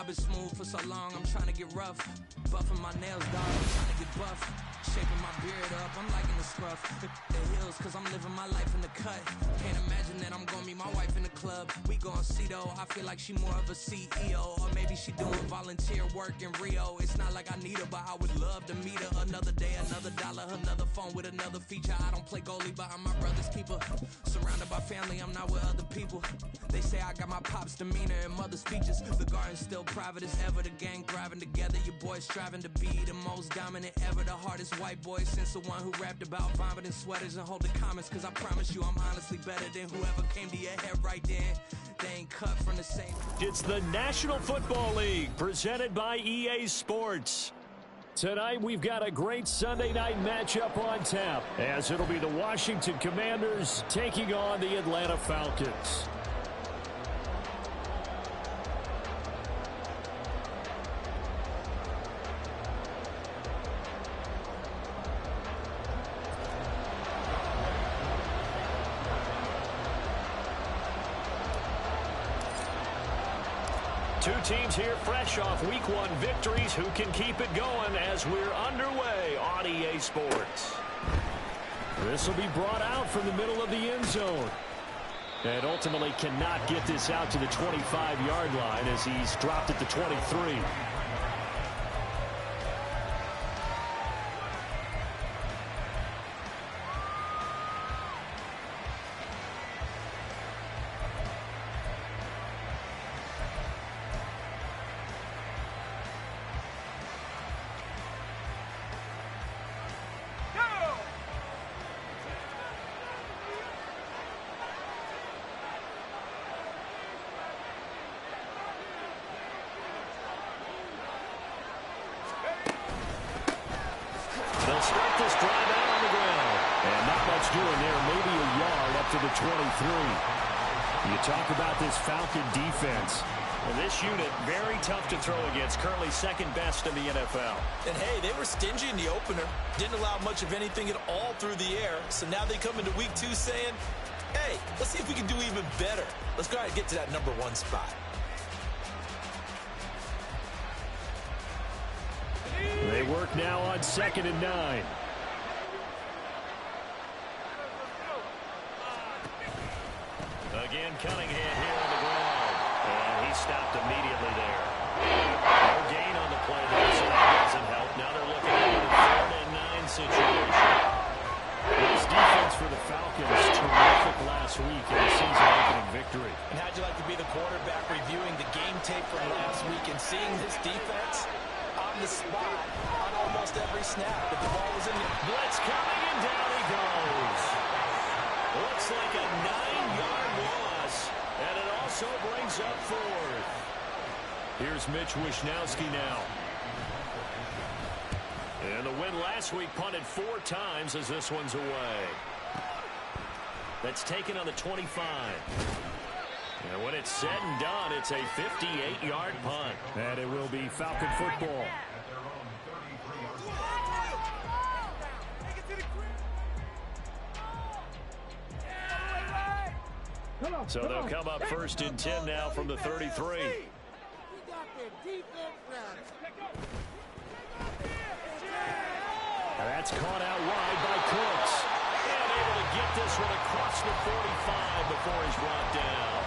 I've been smooth for so long, I'm trying to get rough. Buffing my nails, dog, I'm trying to get buff. Shaping my beard up, I'm liking the scruff. The heels, cause I'm living my life in the cut. Can't imagine that I'm gonna meet my wife in the club. We gon' see though, I feel like she more of a CEO. Or maybe she doing volunteer work in Rio. It's not like I need her, but I would love to meet her. Another day, another dollar, another phone with another feature. I don't play goalie, but I'm my brother's keeper. Surrounded by family, I'm not with other people. They say I got my pop's demeanor and mother's features. The garden's still private as ever, the gang thriving together. Your boys striving to be the most dominant ever. The hardest white boy since the one who rapped about vomiting sweaters and hold the comments. Cause I promise you I'm honestly better than whoever came to your head right then. They ain't cut from the same. It's the National Football League presented by EA Sports. Tonight we've got a great Sunday night matchup on tap, as it'll be the Washington Commanders taking on the Atlanta Falcons. Two teams here fresh off Week 1 victories. Who can keep it going as we're underway on EA Sports? This will be brought out from the middle of the end zone. And ultimately cannot get this out to the 25-yard line as he's dropped at the 23. Start this drive out on the ground. And not much doing there. Maybe a yard up to the 23. You talk about this Falcon defense. Well, this unit, very tough to throw against. Currently second best in the NFL. And, hey, they were stingy in the opener. Didn't allow much of anything at all through the air. So now they come into Week 2 saying, hey, let's see if we can do even better. Let's go ahead and get to that number 1 spot. They work now on 2nd and 9. Again, Cunningham here on the ground. And he stopped immediately there. No gain on the play there, so that doesn't help. Now they're looking at a 3rd and 9 situation. This defense for the Falcons, terrific last week in a season-opening victory. And how'd you like to be the quarterback reviewing the game tape from last week and seeing this defense on the spot on almost every snap? If the ball was in the blitz coming, and down he goes. Looks like a 9-yard loss, and it also brings up 4th. Here's Mitch Wishnowsky now. And the win last week punted 4 times as this one's away. That's taken on the 25. And when it's said and done, it's a 58-yard punt. And it will be Falcon football. So they'll come up 1st and 10 now from the 33. That's caught out wide by Cooks. And able to get this one across the 45 before he's brought down.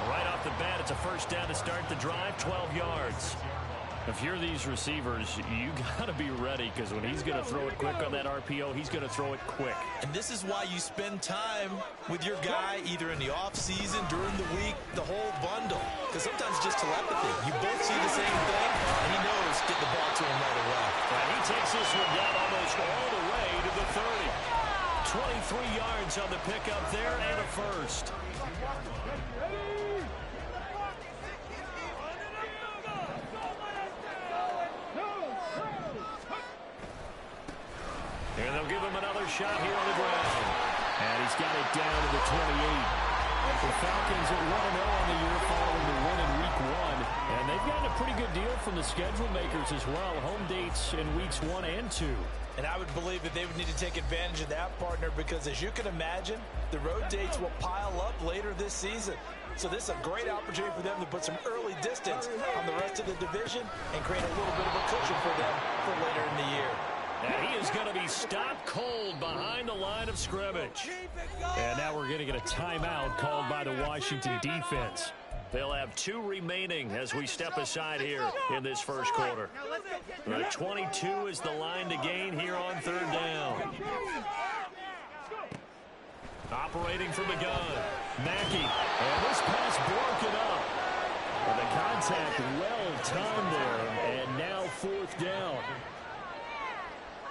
Right off the bat, it's a 1st down to start the drive, 12 yards. If you're these receivers, you got to be ready, because when he's going to throw it quick on that RPO, he's going to throw it quick. And this is why you spend time with your guy, either in the offseason, during the week, the whole bundle. Because sometimes it's just telepathy. You both see the same thing, and he knows get the ball to him right away. And he takes this one down almost all the way to the 30. 23 yards on the pickup there, and a 1st. And they'll give him another shot here on the ground. And he's got it down to the 28. The Falcons at 1-0 on the year following the win in Week 1. And they've gotten a pretty good deal from the schedule makers as well. Home dates in Weeks 1 and 2. And I would believe that they would need to take advantage of that, partner, because as you can imagine, the road dates will pile up later this season. So this is a great opportunity for them to put some early distance on the rest of the division and create a little bit of a cushion for them for later in the year. And he is going to be stopped cold behind the line of scrimmage. And now we're going to get a timeout called by the Washington defense. They'll have 2 remaining as we step aside here in this first quarter. The 22 is the line to gain here on 3rd down. Operating from the gun, Mackey, and this pass broken up. And the contact well timed there, and now 4th down.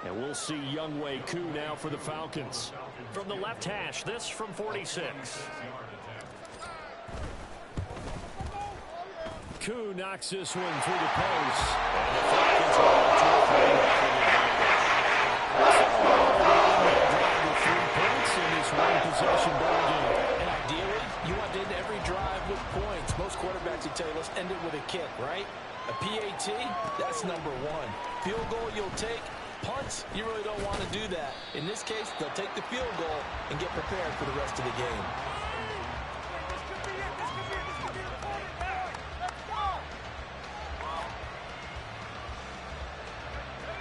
And we'll see Younghoe Koo now for the Falcons. From the left hash, this from 46. Koo knocks this one through the post. And the Falcons are up to a 3 points in this one-possession ball game. And ideally, you want to end every drive with points. Most quarterbacks will tell you, let's end it with a kick, right? A PAT, that's number 1. Field goal you'll take. Punts, you really don't want to do that. In this case, they'll take the field goal and get prepared for the rest of the game.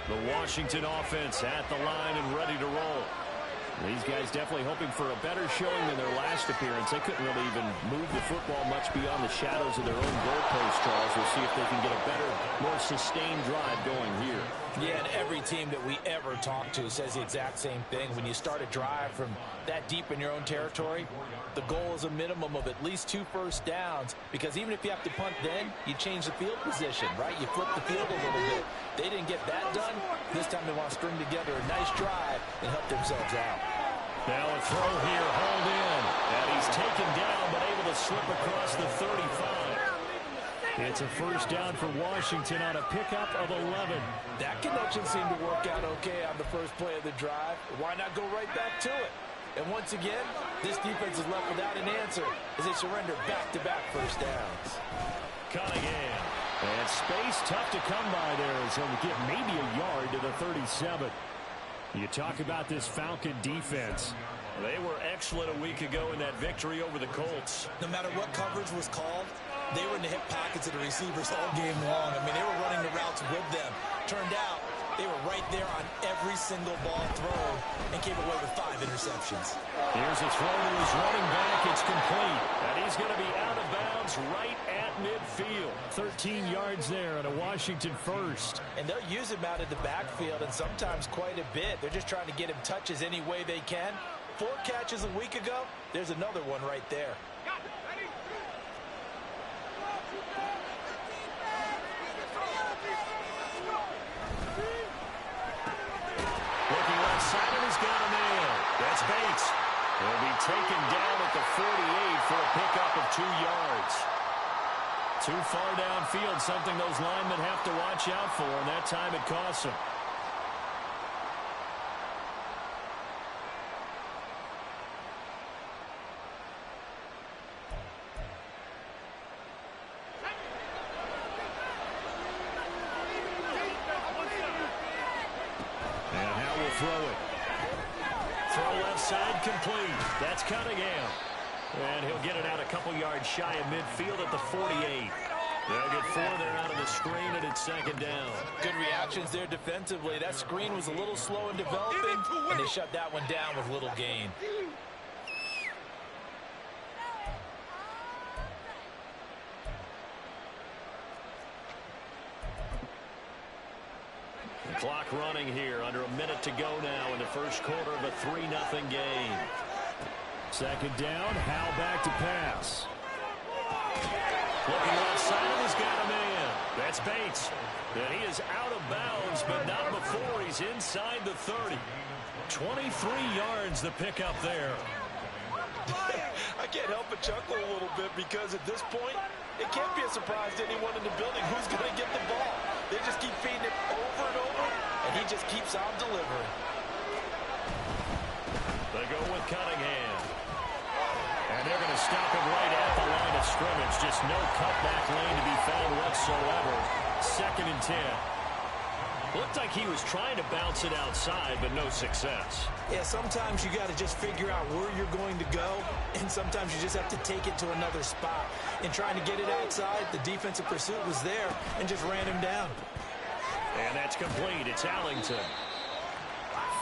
The Washington offense at the line and ready to roll. These guys definitely hoping for a better showing than their last appearance. They couldn't really even move the football much beyond the shadows of their own goalpost, Charles. We'll see if they can get a better, more sustained drive going here. Yeah, and every team that we ever talk to says the exact same thing. When you start a drive from that deep in your own territory, the goal is a minimum of at least 2 first downs, because even if you have to punt then, you change the field position, right? You flip the field a little bit. They didn't get that done. This time they want to string together a nice drive and help themselves out. Now a throw here, hauled in. And he's taken down, but able to slip across the 35. It's a first down for Washington on a pickup of 11. That connection seemed to work out okay on the first play of the drive. Why not go right back to it? And once again, this defense is left without an answer as they surrender back-to-back first downs. Cunningham. And space tough to come by there as he'll get maybe a yard to the 37. You talk about this Falcon defense. They were excellent a week ago in that victory over the Colts. No matter what coverage was called, they were in the hip pockets of the receivers all game long. I mean, they were running the routes with them. Turned out, they were right there on every single ball thrown and came away with 5 interceptions. Here's a throw to his running back. It's complete. And he's going to be out of bounds right at midfield. 13 yards there on a Washington first. And they'll use him out of the backfield, and sometimes quite a bit. They're just trying to get him touches any way they can. 4 catches a week ago. There's another one right there. Looking left side, and he's got a man. That's Bates. He'll be taken down at the 48 for a pickup of 2 yards. Too far downfield, something those linemen have to watch out for, and that time it costs them. And how will throw it. Throw left side complete. That's Cunningham. And he'll get it out a couple yards shy of midfield at the 48. They'll get 4 there out of the screen, and it's 2nd down. Good reactions there defensively. That screen was a little slow in developing, and they shut that one down with little gain. The clock running here, under a minute to go now in the first quarter of a 3-0 game. 2nd down, Howell back to pass. Looking left side, he's got a man. That's Bates. And he is out of bounds, but not before he's inside the 30. 23 yards the pickup there. I can't help but chuckle a little bit because at this point, it can't be a surprise to anyone in the building who's going to get the ball. They just keep feeding it over and over, and he just keeps on delivering. They go with Cunningham. And they're going to stop him right at the line of scrimmage. Just no cutback lane to be found whatsoever. 2nd and 10. Looked like he was trying to bounce it outside, but no success. Yeah, sometimes you got to just figure out where you're going to go, and sometimes you just have to take it to another spot. In trying to get it outside, the defensive pursuit was there and just ran him down. And that's complete. It's Allington.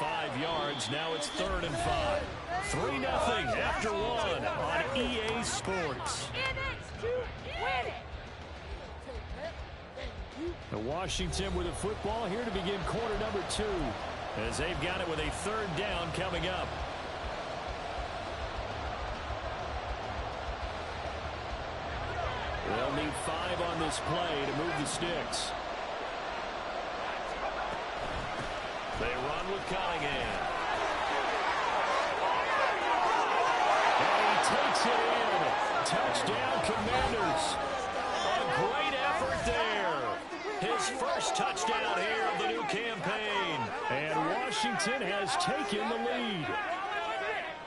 5 yards. Now it's 3rd and 5. 3-0 after 1 on EA Sports. The Washington with a football here to begin quarter number 2, as they've got it with a 3rd down coming up. They'll need 5 on this play to move the sticks. They run with Cunningham. And he takes it in. Touchdown, Commanders. A great effort there. His first touchdown here of the new campaign. And Washington has taken the lead.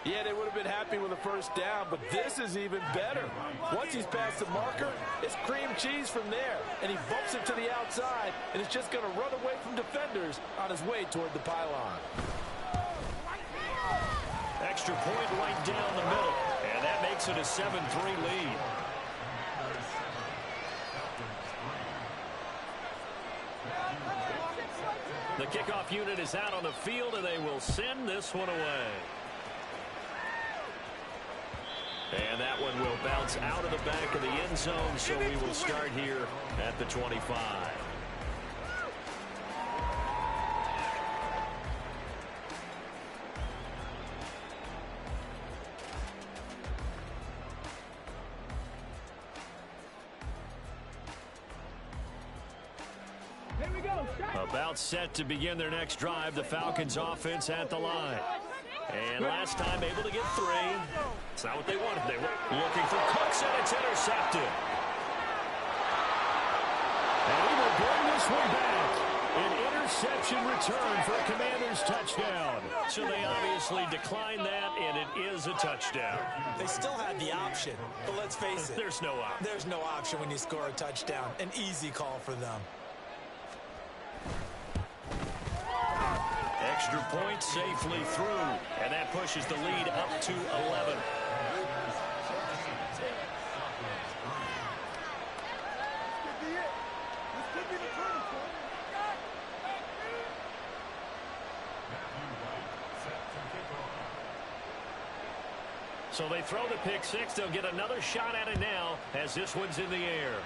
Yeah, they would have been happy with a first down, but this is even better. Once he's past the marker, it's cream cheese from there. And he bumps it to the outside, and it's just going to run away from defenders on his way toward the pylon. Extra point right down the middle, and that makes it a 7-3 lead. The kickoff unit is out on the field, and they will send this one away. And that one will bounce out of the back of the end zone, so we will start here at the 25. About set to begin their next drive, the Falcons offense at the line. And last time able to get 3. It's not what they wanted. They were looking for Cooks, and it's intercepted. And he will bring this one back. An interception return for a Commanders touchdown. So they obviously declined that, and it is a touchdown. They still had the option, but let's face it. There's no option. There's no option when you score a touchdown. An easy call for them. Extra point safely through, and that pushes the lead up to 11. So they throw the pick 6. They'll get another shot at it now as this one's in the air.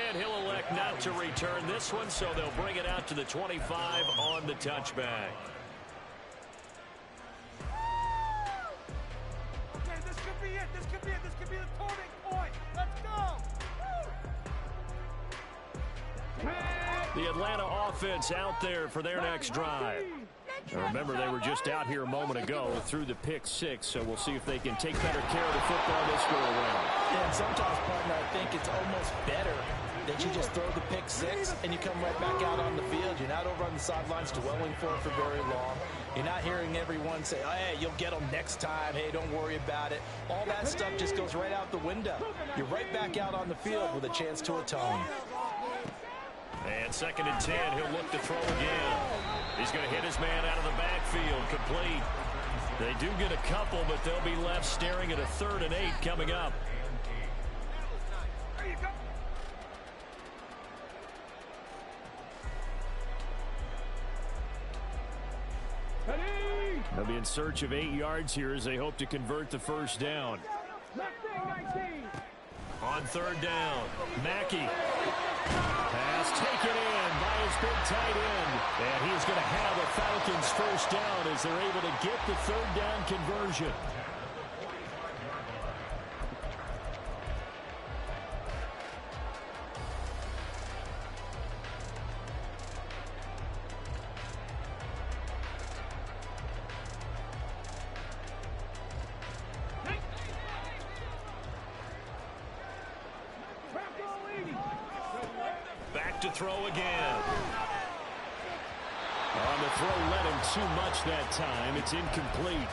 And he'll elect not to return this one, so they'll bring it out to the 25 on the touchback. Okay, this could be it. This could be it. This could be the turning point. Let's go. The Atlanta offense out there for their next drive. Now remember, they were just out here a moment ago through the pick 6, so we'll see if they can take better care of the football this go around. Yeah, and sometimes, partner, I think it's almost better that you just throw the pick 6 and you come right back out on the field. You're not over on the sidelines dwelling for it for very long. You're not hearing everyone say, oh, hey, you'll get them next time. Hey, don't worry about it. All that stuff just goes right out the window. You're right back out on the field with a chance to atone. And 2nd and 10, he'll look to throw again. He's going to hit his man out of the backfield, complete. They do get a couple, but they'll be left staring at a 3rd and 8 coming up. They'll be in search of 8 yards here as they hope to convert the first down. On 3rd down, Mackey. Pass taken in by his big tight end. And he's going to have a Falcons first down as they're able to get the 3rd down conversion. To throw again. On the throw, led him too much that time. It's incomplete.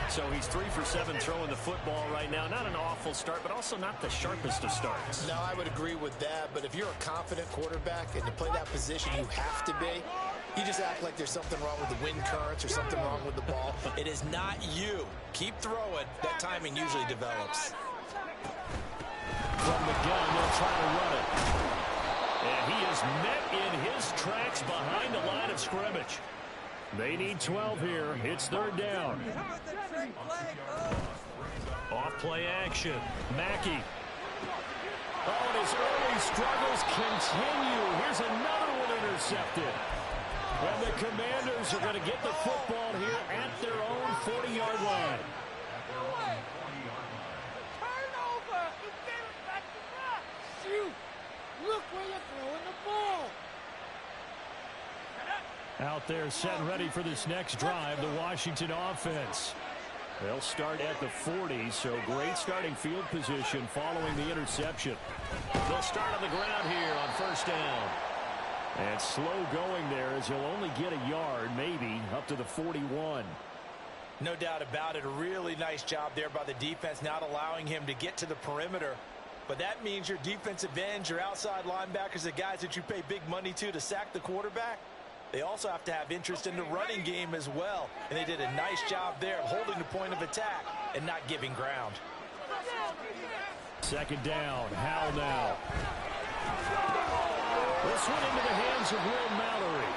So he's 3 for 7 throwing the football right now. Not an awful start, but also not the sharpest of starts. No, I would agree with that. But if you're a confident quarterback and to play that position, you have to be. You just act like there's something wrong with the wind currents or something wrong with the ball. It is not you. Keep throwing. That timing usually develops. From the gun, they'll try to run it. And he is met in his tracks behind the line of scrimmage. They need 12 here. It's 3rd down. Off play action. Mackey. Oh, and his early struggles continue. Here's another one intercepted. And the Commanders are going to get the football here at their own 40-yard line. Turnover! You gave it back to us! Shoot! Look where you're throwing the ball! Out there set and ready for this next drive, the Washington offense. They'll start at the 40, so great starting field position following the interception. They'll start on the ground here on 1st down. And slow going there as he'll only get a yard, maybe, up to the 41. No doubt about it. A really nice job there by the defense, not allowing him to get to the perimeter. But that means your defensive ends, your outside linebackers, the guys that you pay big money to sack the quarterback, they also have to have interest in the running game as well. And they did a nice job there of holding the point of attack and not giving ground. 2nd down. Howell now. This one into the hands of Will Mallory.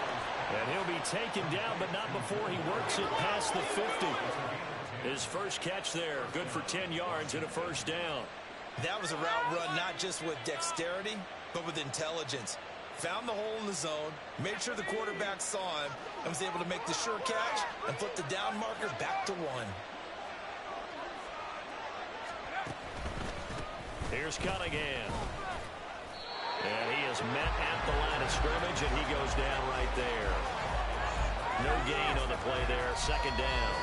And he'll be taken down, but not before he works it past the 50. His first catch there, good for 10 yards and a 1st down. That was a route run not just with dexterity, but with intelligence. Found the hole in the zone, made sure the quarterback saw him, and was able to make the sure catch and flip the down marker back to 1. Here's Cunningham. And he is met at the line of scrimmage, and he goes down right there. No gain on the play there, 2nd down.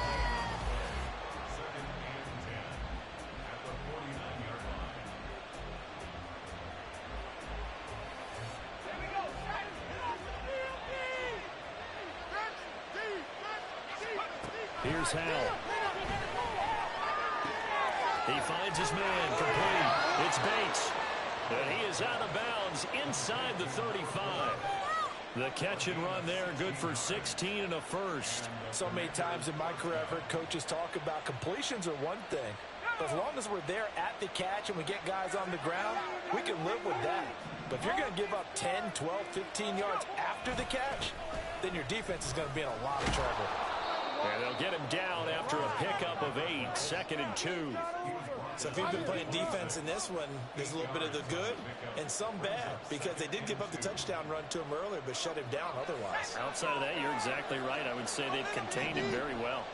Here's Howell. He finds his man complete. It's Bates. And he is out of bounds inside the 35. The catch and run there, good for 16 and a 1st. So many times in my career, I've heard coaches talk about completions are one thing. But as long as we're there at the catch and we get guys on the ground, we can live with that. But if you're going to give up 10, 12, 15 yards after the catch, then your defense is going to be in a lot of trouble. And they'll get him down after a pickup of 8, 2nd and 2. So if you've been playing defense in this one, there's a little bit of the good and some bad, because they did give up the touchdown run to him earlier, but shut him down otherwise. Outside of that, you're exactly right. I would say they've contained him very well.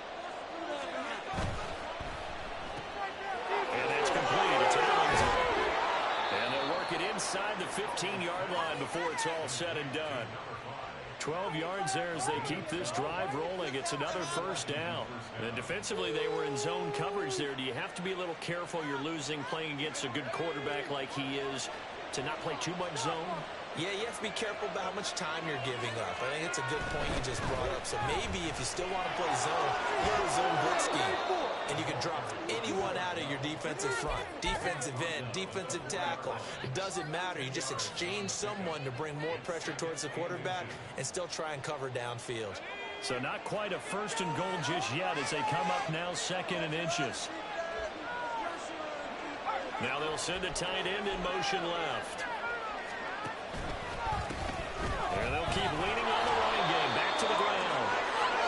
And that's complete. It's Allen's. And they'll work it inside the 15-yard line before it's all said and done. 12 yards there as they keep this drive rolling. It's another 1st down. And defensively, they were in zone coverage there. Do you have to be a little careful? You're losing, playing against a good quarterback like he is, to not play too much zone? Yeah, you have to be careful about how much time you're giving up. I think it's a good point you just brought up. So maybe if you still want to play zone, go to zone blitz scheme. And you can drop anyone out of your defensive front. Defensive end, defensive tackle. It doesn't matter. You just exchange someone to bring more pressure towards the quarterback and still try and cover downfield. So not quite a 1st and goal just yet as they come up now 2nd and inches. Now they'll send a tight end in motion left. And they'll keep leaning on the running game. Back to the ground.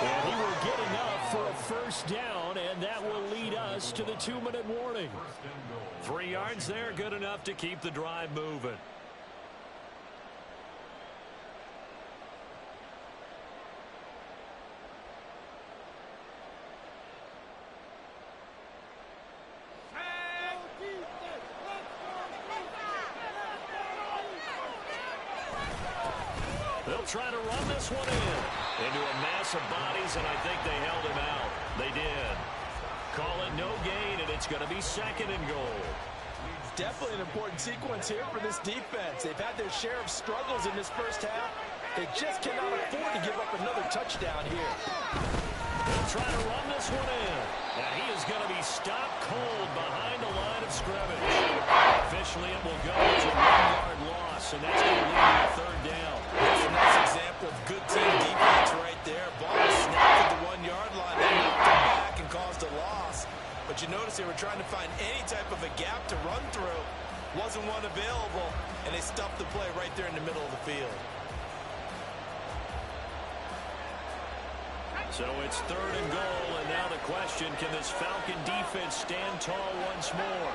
And he will get enough for a 1st down, and that will lead us to the 2-minute warning. 3 yards there, good enough to keep the drive moving. They'll try to run this one into a mass of bodies, and I think they held him out. They did. Call it no gain, and it's going to be 2nd and goal. Definitely an important sequence here for this defense. They've had their share of struggles in this 1st half. They just cannot afford to give up another touchdown here. They'll try to run this one in. A going to be stopped cold behind the line of scrimmage. Officially, it will go as a 1-yard loss, and that's going to lead to a third down. That's a nice example of good team defense right there. Ball snapped at the 1-yard line. They knocked it back and caused a loss. But you notice they were trying to find any type of a gap to run through. Wasn't one available, and they stuffed the play right there in the middle of the field. So it's 3rd and goal, and now the question, can this Falcon defense stand tall once more?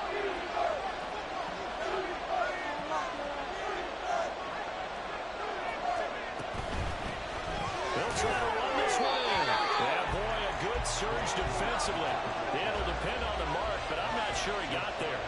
They'll try to run this one in. Yeah, boy, a good surge defensively. It'll depend on the mark, but I'm not sure he got there.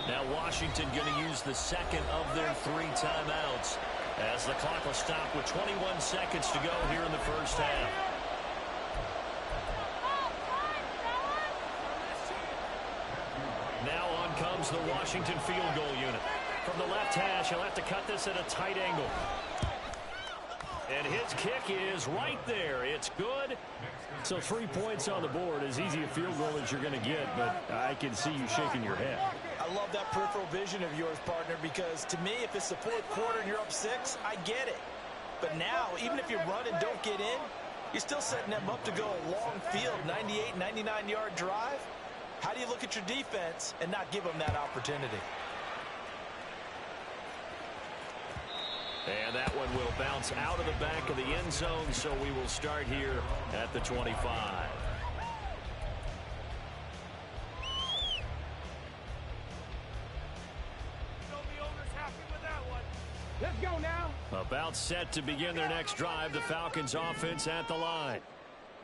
Now Washington going to use the second of their 3 timeouts as the clock will stop with 21 seconds to go here in the first half. Now on comes the Washington field goal unit. From the left hash, he'll have to cut this at a tight angle. And his kick is right there. It's good. So 3 points on the board, as easy a field goal as you're going to get, but I can see you shaking your head. I love that peripheral vision of yours, partner, because to me, if it's the 4th quarter and you're up 6, I get it. But now, even if you run and don't get in, you're still setting them up to go a long field, 98, 99-yard drive. How do you look at your defense and not give them that opportunity? And that one will bounce out of the back of the end zone, so we will start here at the 25. Let's go now. About set to begin their next drive, the Falcons offense at the line.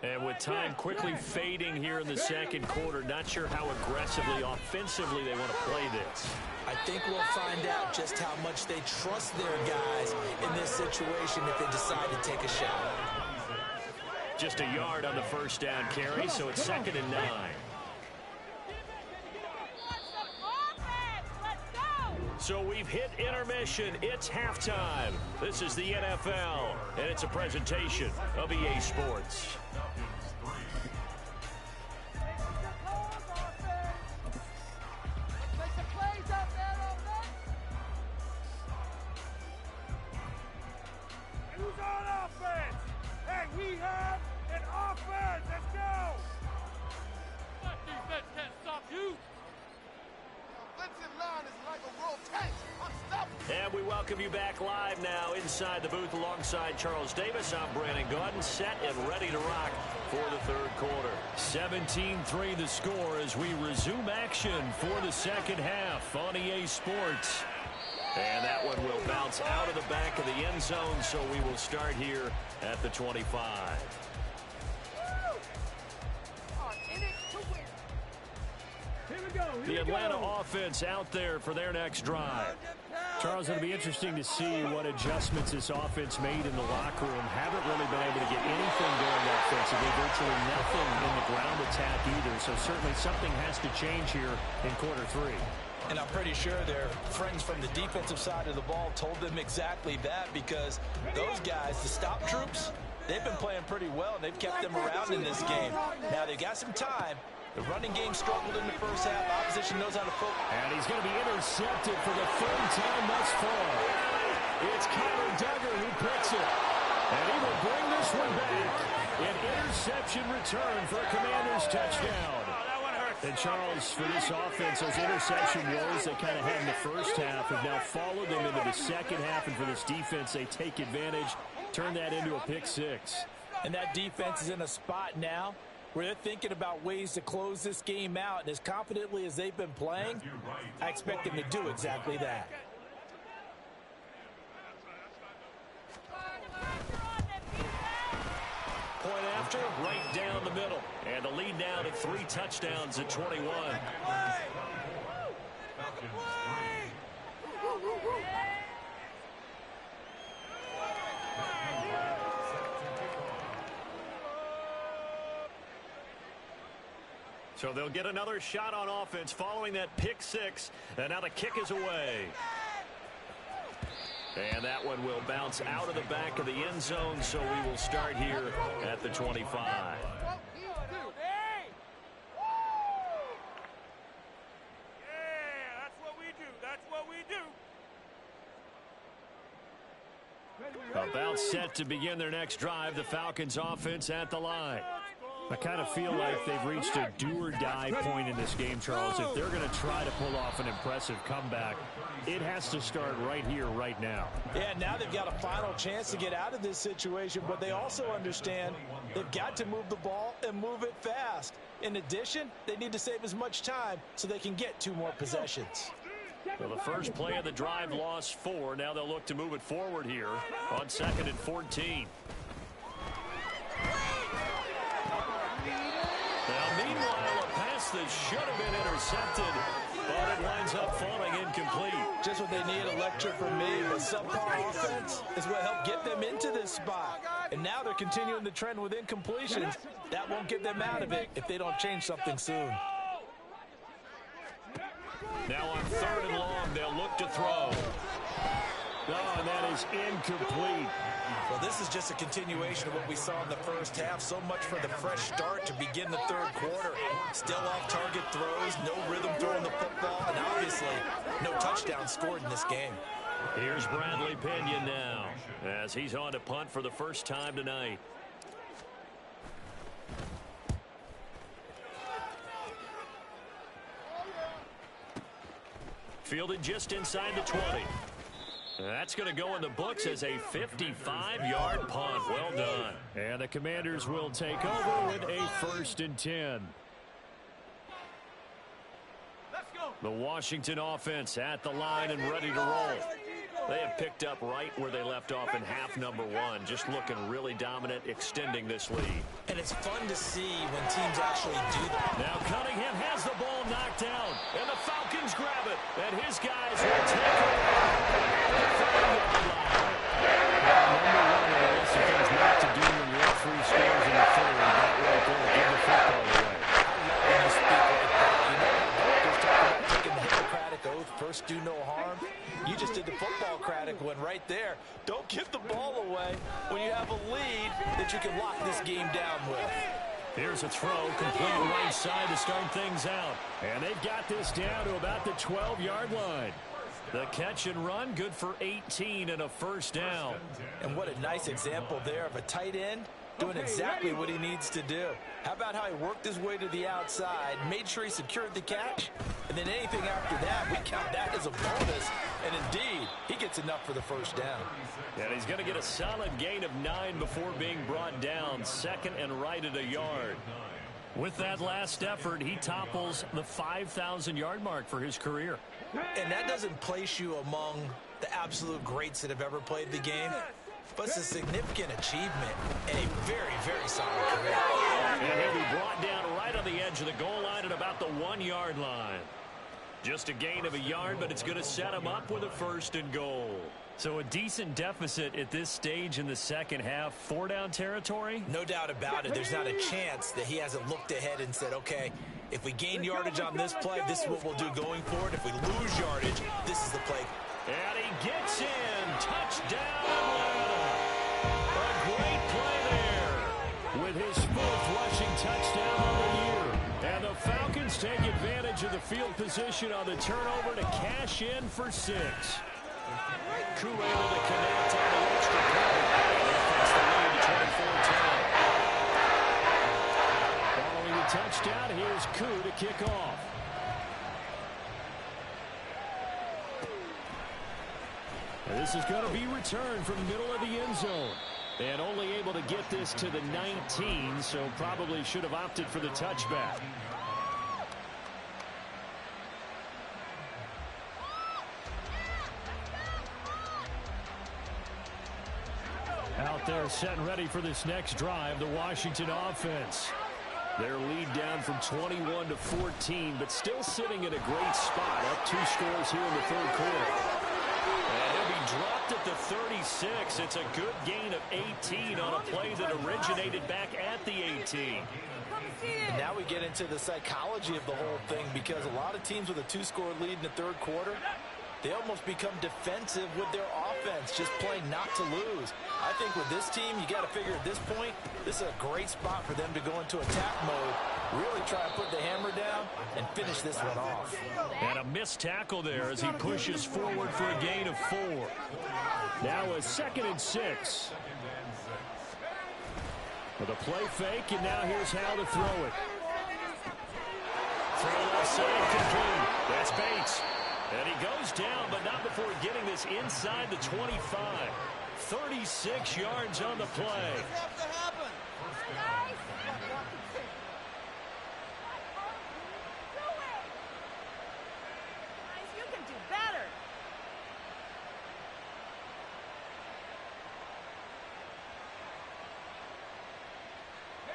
And with time quickly fading here in the second quarter, not sure how aggressively, offensively they want to play this. I think we'll find out just how much they trust their guys in this situation if they decide to take a shot. Just a yard on the first down carry, so it's 2nd and 9. So we've hit intermission. It's halftime. This is the NFL, and it's a presentation of EA Sports. Who's on offense? Hey, we have an offense. Let's go. That defense can't stop you. And we welcome you back live now inside the booth alongside Charles Davis. I'm Brandon Gaudin, set and ready to rock for the third quarter. 17-3 the score as we resume action for the second half on EA Sports. And that one will bounce out of the back of the end zone, so we will start here at the 25. The Atlanta offense out there for their next drive. Charles, it'll be interesting to see what adjustments this offense made in the locker room. Haven't really been able to get anything going offensively. Virtually nothing in the ground attack either. So certainly something has to change here in quarter 3. And I'm pretty sure their friends from the defensive side of the ball told them exactly that, because those guys, the stop troops, they've been playing pretty well, and they've kept them around in this game. Now they've got some time. The running game struggled in the first half. Opposition knows how to focus. And he's going to be intercepted for the 3rd time thus far. It's Kyler Duggar who picks it. And he will bring this one back. An interception return for a Commanders touchdown. And Charles, for this offense, those interception woes they kind of had in the first half have now followed them into the second half. And for this defense, they take advantage, turn that into a pick 6. And that defense is in a spot now where they're thinking about ways to close this game out. And as confidently as they've been playing, I expect them to do exactly that. Point after, right down the middle. And And the lead now to 3 touchdowns at 21. So they'll get another shot on offense following that pick 6. And now the kick is away. And that one will bounce out of the back of the end zone, so we will start here at the 25. Yeah, that's what we do. That's what we do. About set to begin their next drive. The Falcons offense at the line. I kind of feel like they've reached a do-or-die point in this game, Charles. If they're going to try to pull off an impressive comeback, it has to start right here, right now. Yeah, now they've got a final chance to get out of this situation, but they also understand they've got to move the ball and move it fast. In addition, they need to save as much time so they can get 2 more possessions. Well, the first play of the drive lost 4. Now they'll look to move it forward here on 2nd and 14. Now, meanwhile, a pass that should have been intercepted, but it winds up falling incomplete. Just what they need, a lecture from me, but subpar offense is what helped get them into this spot. And now they're continuing the trend with incompletions. That won't get them out of it if they don't change something soon. Now on 3rd and long, they'll look to throw. Oh, and that is incomplete. Well, this is just a continuation of what we saw in the first half. So much for the fresh start to begin the 3rd quarter. Still off-target throws, no rhythm throwing the football, and obviously no touchdown scored in this game. Here's Bradley Pinion now as he's on to punt for the first time tonight. Fielded just inside the 20. That's going to go in the books as a 55-yard punt. Well done. And the Commanders will take over with a 1st and 10. The Washington offense at the line and ready to roll. They have picked up right where they left off in half number 1. Just looking really dominant, extending this lead. And it's fun to see when teams actually do that. Now Cunningham has the ball knocked out, and the Falcons grab it, and his guys will take it. Number 1 on the list of things not to do when you're up 3 scores in the 3rd. That right there, give the football away. When you speak like that, you know how doctors talk about taking the Hippocratic oath, first do no harm. You just did the football-cratic one right there. Don't give the ball away when you have a lead that you can lock this game down with. Here's a throw, complete right side to start things out. And they've got this down to about the 12-yard line. The catch and run, good for 18 and a 1st down. And what a nice example there of a tight end doing exactly what he needs to do. How about how he worked his way to the outside, made sure he secured the catch, and then anything after that, we count that as a bonus. And indeed, he gets enough for the 1st down. And he's going to get a solid gain of 9 before being brought down. 2nd and right at a yard. With that last effort, he topples the 5,000-yard mark for his career. And that doesn't place you among the absolute greats that have ever played the game, but it's a significant achievement and a very, very solid career. And he'll be brought down right on the edge of the goal line at about the 1-yard line. Just a gain of a yard, but it's going to set him up with a 1st and goal. So a decent deficit at this stage in the 2nd half. 4-down territory? No doubt about it. There's not a chance that he hasn't looked ahead and said, okay, if we gain yardage on this play, this is what we'll do going forward. If we lose yardage, this is the play. And he gets in. Touchdown. A great play there. With his 4th rushing touchdown of the year. And the Falcons take advantage of the field position on the turnover to cash in for 6. Koo able to connect on the extra point. That's the lead to 24-10. Following the touchdown, here's Koo to kick off. And this is going to be returned from the middle of the end zone. And only able to get this to the 19, so probably should have opted for the touchback. Out there set and ready for this next drive, the Washington offense. Their lead down from 21 to 14, but still sitting in a great spot. Up 2 scores here in the third quarter. And he'll be dropped at the 36. It's a good gain of 18 on a play that originated back at the 18. And now we get into the psychology of the whole thing, because a lot of teams with a 2-score lead in the third quarter, they almost become defensive with their offense, just playing not to lose. I think with this team, you got to figure at this point, this is a great spot for them to go into attack mode, really try to put the hammer down and finish this one off. And a missed tackle there as he pushes forward for a gain of 4. Now a 2nd and 6. With a play fake, and now here's how to throw it. Throw left side complete. That's Bates. And he goes down, but not before getting this inside the 25. 36 yards on the play. You can do better.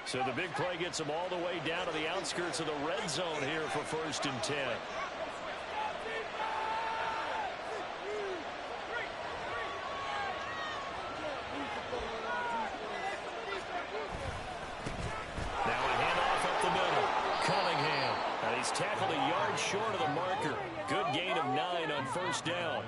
So the big play gets him all the way down to the outskirts of the red zone here for 1st and 10. Tackled a yard short of the marker. Good gain of 9 on 1st down.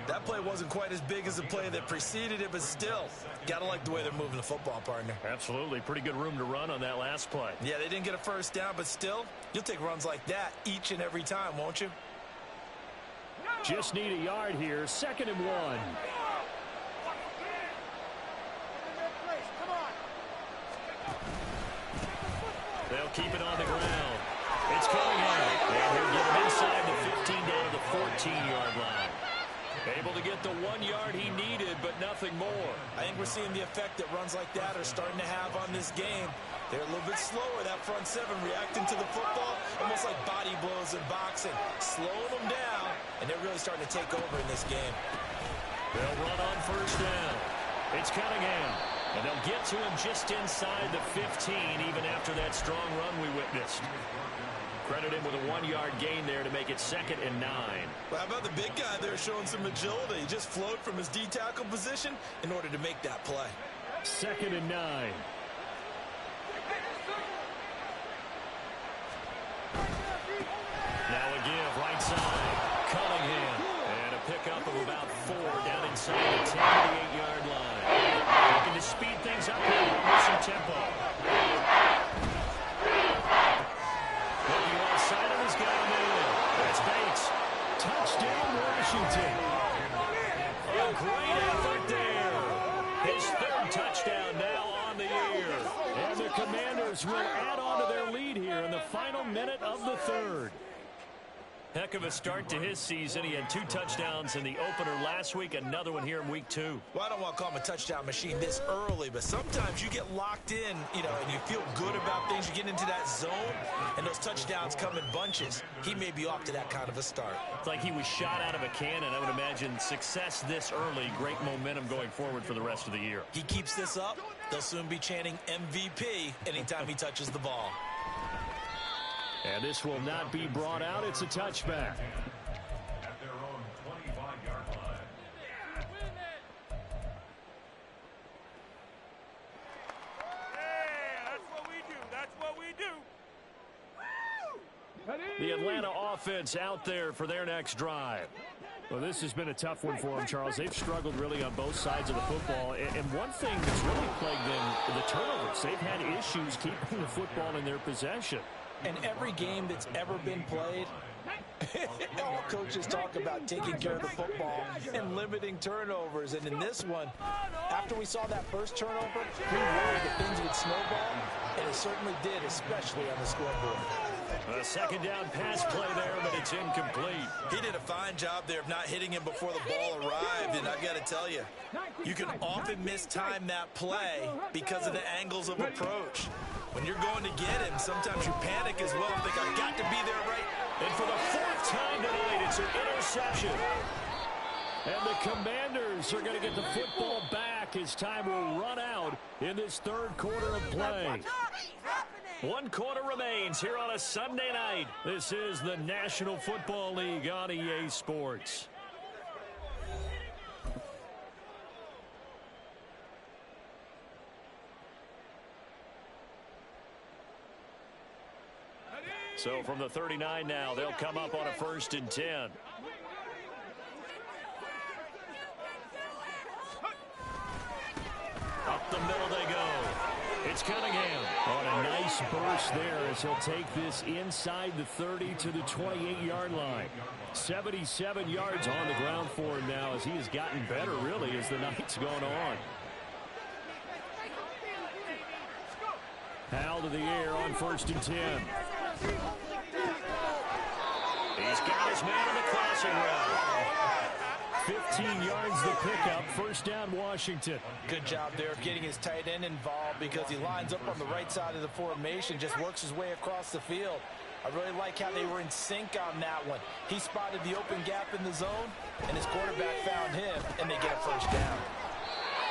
That play wasn't quite as big as the play that preceded it, but still, got to like the way they're moving the football, partner. Absolutely. Pretty good room to run on that last play. Yeah, they didn't get a 1st down, but still, you'll take runs like that each and every time, won't you? Just need a yard here. 2nd and 1. They'll keep it on the ground. It's Cunningham. And he'll get him inside the 15 down to the 14-yard line. Able to get the 1 yard he needed, but nothing more. I think we're seeing the effect that runs like that are starting to have on this game. They're a little bit slower, that front 7, reacting to the football, almost like body blows in boxing, slowing them down, and they're really starting to take over in this game. They'll run on 1st down. It's Cunningham. And they'll get to him just inside the 15, even after that strong run we witnessed. Credit him with a 1 yard gain there to make it 2nd and 9. Well, how about the big guy there showing some agility? He just flowed from his D-tackle position in order to make that play. 2nd and 9. Now a give, right side. Cunningham. And a pickup of about 4 down inside the 10 to the 8-yard line. Looking to speed things up here with some tempo. Looking outside of his guy in. That's Bates. Touchdown, Washington. A great effort there. His 3rd touchdown now on the year. And the Commanders will add on to their lead here in the final minute of the 3rd. Heck of a start to his season. He had 2 touchdowns in the opener last week, another one here in week 2. Well, I don't want to call him a touchdown machine this early, but sometimes you get locked in, and you feel good about things. You get into that zone, and those touchdowns come in bunches. He may be off to that kind of a start. It's like he was shot out of a cannon. I would imagine success this early, great momentum going forward for the rest of the year. He keeps this up, they'll soon be chanting MVP anytime he touches the ball. And this will not be brought out. It's a touchback. At their own 25-yard line. Yeah, that's what we do. That's what we do. The Atlanta offense out there for their next drive. Well, this has been a tough one for them, Charles. They've struggled really on both sides of the football. And one thing that's really plagued them, the turnovers. They've had issues keeping the football in their possession. And every game that's ever been played, all coaches talk about taking care of the football and limiting turnovers. And in this one, after we saw that first turnover, we worried that things would snowball, and it certainly did, especially on the scoreboard. A 2nd down pass play there, but it's incomplete. He did a fine job there of not hitting him before the ball arrived, and I've got to tell you, you can often mistime that play because of the angles of approach. When you're going to get him, sometimes you panic as well and think, I've got to be there right. And for the 4th time tonight, it's an interception. And the Commanders are going to get the football back as time will run out in this 3rd quarter of play. 1 quarter remains here on a Sunday night. This is the National Football League on EA Sports. So from the 39 now, they'll come up on a 1st and 10. Up the middle they go. It's Cunningham. On a nice burst there as he'll take this inside the 30 to the 28-yard line. 77 yards on the ground for him now as he has gotten better, really, as the night's gone on. Howell to the air on 1st and 10. He's got his man on the crossing route. 15 yards the pickup. 1st down, Washington. Good job there of getting his tight end involved because he lines up on the right side of the formation, just works his way across the field. I really like how they were in sync on that one. He spotted the open gap in the zone, and his quarterback found him, and they get a 1st down.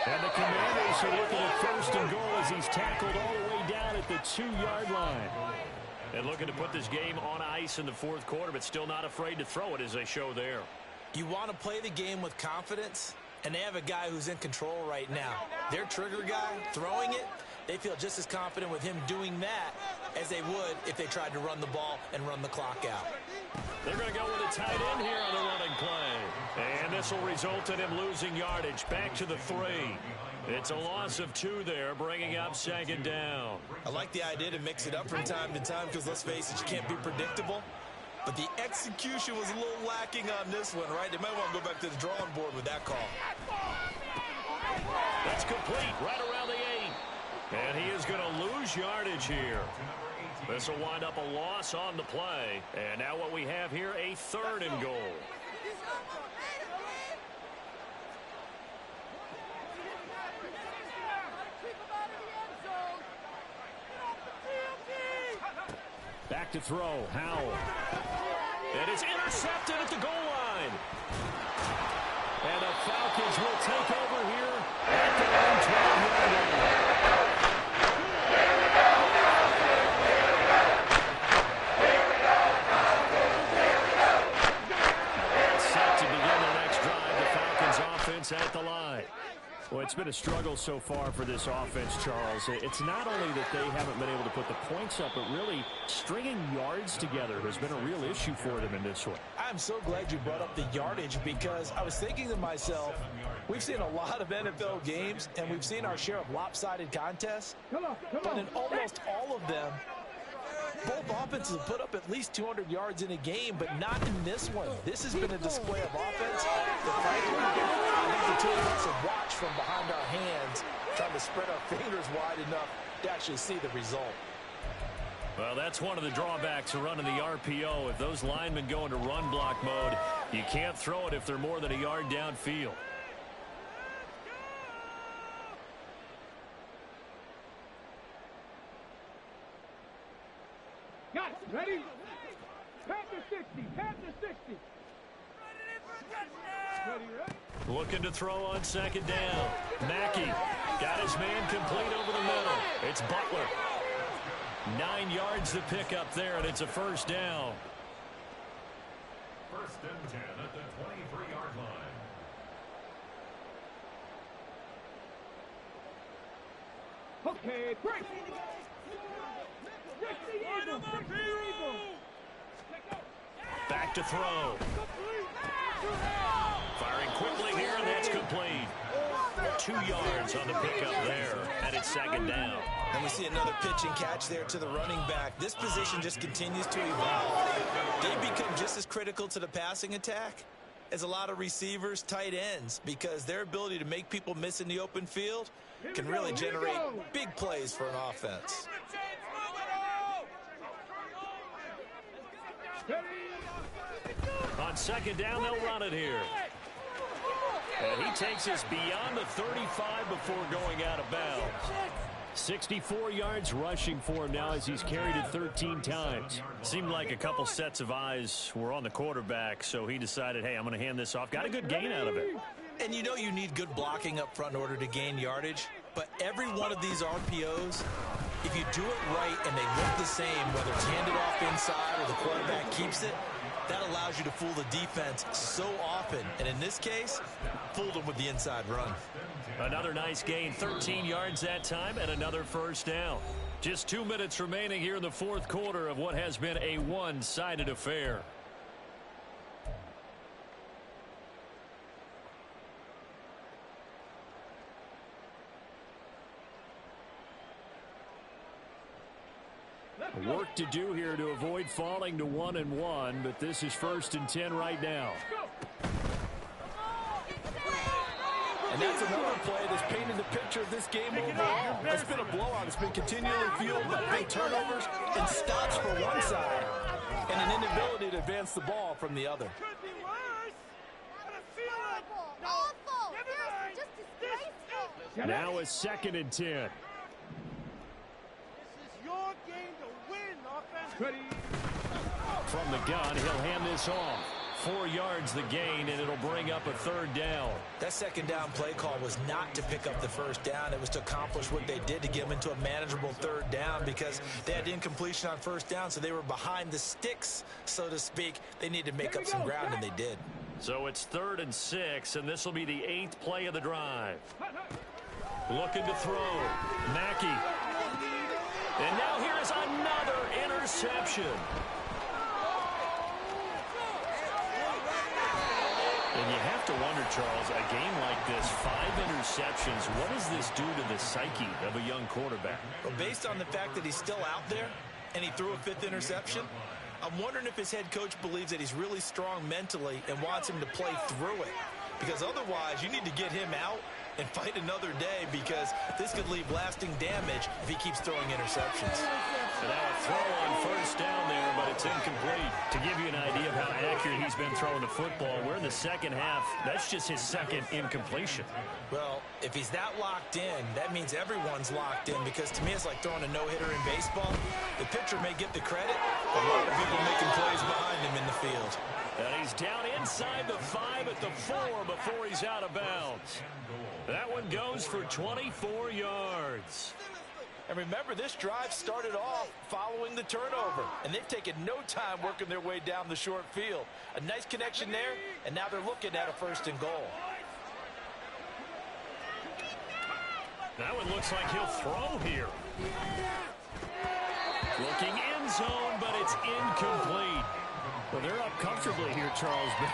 And the Commanders are looking at 1st and goal as he's tackled all the way down at the 2-yard line. And looking to put this game on ice in the 4th quarter, but still not afraid to throw it as they show there. You want to play the game with confidence, and they have a guy who's in control right now. Their trigger guy, throwing it, they feel just as confident with him doing that as they would if they tried to run the ball and run the clock out. They're going to go with a tight end here on the running play. And this will result in him losing yardage. Back to the 3. It's a loss of 2 there, bringing up 2nd down. I like the idea to mix it up from time to time because, let's face it, you can't be predictable. But the execution was a little lacking on this one, right? They might want to go back to the drawing board with that call. That's complete right around the 8. And he is going to lose yardage here. This will wind up a loss on the play. And now what we have here, a 3rd and goal. Back to throw, Howell. And it's intercepted at the goal line. And the Falcons will take over here at their own 12-yard line. Set to begin the next drive. The Falcons offense at the line. Well, it's been a struggle so far for this offense, Charles. It's not only that they haven't been able to put the points up, but really stringing yards together has been a real issue for them in this one. I'm so glad you brought up the yardage because I was thinking to myself, we've seen a lot of NFL games, and we've seen our share of lopsided contests, but in almost all of them, both offenses have put up at least 200 yards in a game, but not in this one. This has been a display of offense that, frankly, I think the two of us have watched from behind our hands, trying to spread our fingers wide enough to actually see the result. Well, that's one of the drawbacks of running the RPO. If those linemen go into run block mode, you can't throw it if they're more than a yard downfield. Got it. Ready? Panther 60. Panther 60. Ready, ready? Looking to throw on 2nd down. Mackey got his man complete over the middle. It's Butler. 9 yards to pick up there, and it's a 1st down. 1st and 10 at the 23-yard line. Okay, break. Back to throw. Firing quickly here, and that's complete. 2 yards on the pickup there, and it's 2nd down. And we see another pitch and catch there to the running back. This position just continues to evolve. They become just as critical to the passing attack as a lot of receivers, tight ends, because their ability to make people miss in the open field can really generate big plays for an offense. On 2nd down, they'll run it here. And he takes us beyond the 35 before going out of bounds. 64 yards rushing for him now as he's carried it 13 times. Seemed like a couple sets of eyes were on the quarterback, so he decided, hey, I'm going to hand this off. Got a good gain out of it. And you know you need good blocking up front in order to gain yardage, but every one of these RPOs if you do it right and they look the same, whether it's handed off inside or the quarterback keeps it, that allows you to fool the defense so often. And in this case, fooled them with the inside run. Another nice gain, 13 yards that time, and another first down. Just 2 minutes remaining here in the fourth quarter of what has been a one-sided affair. Work to do here to avoid falling to 1-1, but this is 1st and 10 right now. And that's another play that's painted the picture of this game overall. It's been a blowout. It's been continually fueled by big turnovers and stops for one side and an inability to advance the ball from the other. Could be worse. But I feel it. No. Awful. Never mind. Just disgraceful. Now it's 2nd and 10. This is your game to win, offense. From the gun, he'll hand this off. 4 yards the gain, and it'll bring up a 3rd down. That second down play call was not to pick up the first down. It was to accomplish what they did to get them into a manageable 3rd down because they had incompletion on 1st down, so they were behind the sticks, so to speak. They needed to make up some ground, and they did. So it's 3rd and 6, and this will be the 8th play of the drive. Looking to throw. Mackey. And now here's another interception. And you have to wonder, Charles, a game like this, 5 interceptions, what does this do to the psyche of a young quarterback? Well, based on the fact that he's still out there and he threw a 5th interception, I'm wondering if his head coach believes that he's really strong mentally and wants him to play through it. Because otherwise, you need to get him out and fight another day because this could leave lasting damage if he keeps throwing interceptions. And now a throw on 1st down there, but it's incomplete. To give you an idea of how accurate he's been throwing the football, we're in the second half. That's just his 2nd incompletion. Well, if he's that locked in, that means everyone's locked in because to me it's like throwing a no-hitter in baseball. The pitcher may get the credit, a lot of people making plays behind him in the field. And he's down inside the 5 at the 4 before he's out of bounds. That one goes for 24 yards. And remember, this drive started off following the turnover, and they've taken no time working their way down the short field. A nice connection there, and now they're looking at a 1st and goal. That one looks like he'll throw here. Looking end zone, but it's incomplete. Well, they're up comfortably here, Charles, but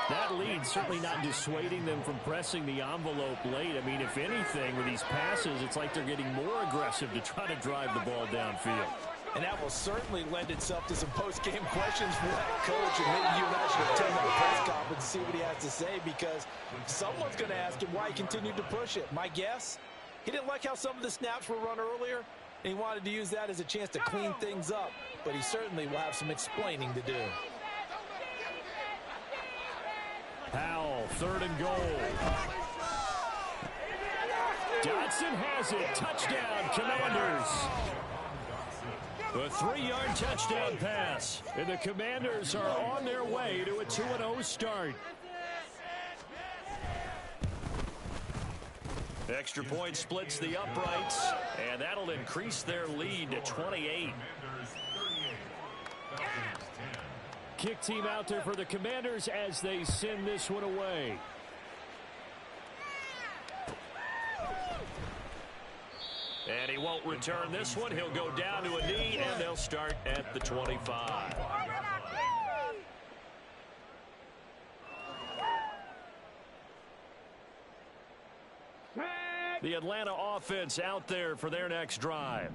that lead certainly not dissuading them from pressing the envelope late. I mean, if anything, with these passes, it's like they're getting more aggressive to try to drive the ball downfield. And that will certainly lend itself to some post-game questions for that coach. And maybe you and I should attend that press conference and see what he has to say because someone's going to ask him why he continued to push it. My guess, he didn't like how some of the snaps were run earlier, and he wanted to use that as a chance to clean things up. But he certainly will have some explaining to do. Powell, 3rd and goal. Dotson has it. Touchdown, Commanders. A 3-yard touchdown pass. And the Commanders are on their way to a 2-0 start. Extra point splits the uprights, and that'll increase their lead to 28. Kick team out there for the Commanders as they send this one away. And he won't return this one. He'll go down to a knee, and they'll start at the 25. The Atlanta offense out there for their next drive.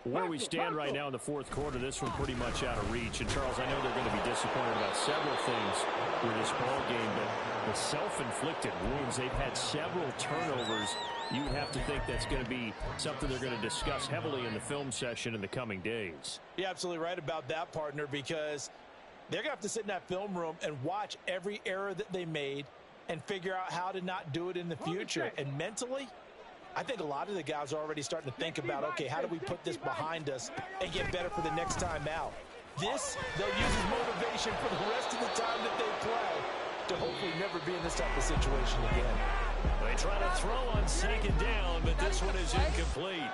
Where we stand right now in the fourth quarter, this one pretty much out of reach. And, Charles, I know they're going to be disappointed about several things with this ball game, but the self-inflicted wounds, they've had several turnovers. You would have to think that's going to be something they're going to discuss heavily in the film session in the coming days. You're absolutely right about that, partner, because they're going to have to sit in that film room and watch every error that they made and figure out how to not do it in the future. And mentally, I think a lot of the guys are already starting to think about, okay, how do we put this behind us and get better for the next time out? This, they'll use as motivation for the rest of the time that they play to hopefully never be in this type of situation again. They try to throw on 2nd down, but this one is incomplete.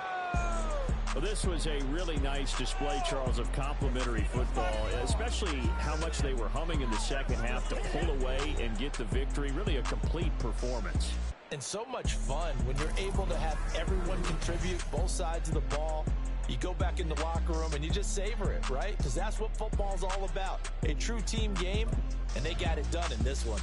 Well, this was a really nice display, Charles, of complimentary football, especially how much they were humming in the second half to pull away and get the victory. Really a complete performance. And so much fun when you're able to have everyone contribute, both sides of the ball. You go back in the locker room and you just savor it, right? Because that's what football's all about. A true team game, and they got it done in this one.